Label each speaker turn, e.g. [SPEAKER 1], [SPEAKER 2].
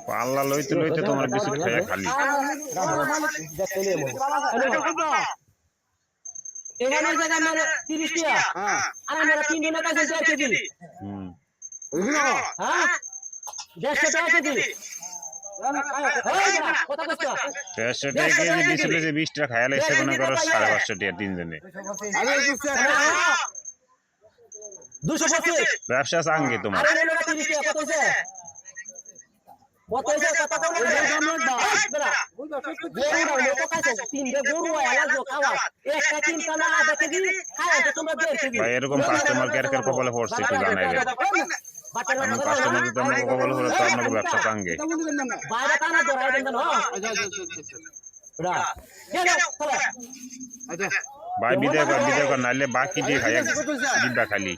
[SPEAKER 1] পাল্লা লইতে লইতে তোমার বিস্কুট খাইয়া খালি
[SPEAKER 2] এখানে জায়গা মানে 30 টাকা আর আমরা 3 দিনের কাছে 1 কেজি হ্যাঁ 150 টাকা কেজি কত কষ্ট
[SPEAKER 1] 150 টাকা কেজি দিছিল যে 20 টাকা খাইয়া লাইছে মনে করো 550 টাকা তিন জনে
[SPEAKER 2] 225
[SPEAKER 1] ব্যবসা চাঙ্গে তোমার
[SPEAKER 2] আরে 30 টাকা কত হইছে কত হইছে কত কম বেরা গরু লোক কাছে 3 টা গরু আয়া লাগো খাওয়া একটা 3 টা না আধা কেজি খাওয়া তো তোমরা 1.5 কেজি
[SPEAKER 1] ভাই এরকম কাস্টমার কেয়ার কপালে পড়ছে একটু জানাইবেন আমি কাস্টমার যদি আমরা কপালে পড়ে তো আপনাকে ব্যবসা চাঙ্গে
[SPEAKER 2] বাইরে টানা ধরাই দেন না বেরা
[SPEAKER 1] ভাই বিদায় কর নাইলে বাকি দিয়ে খাইয়া দিবা খালি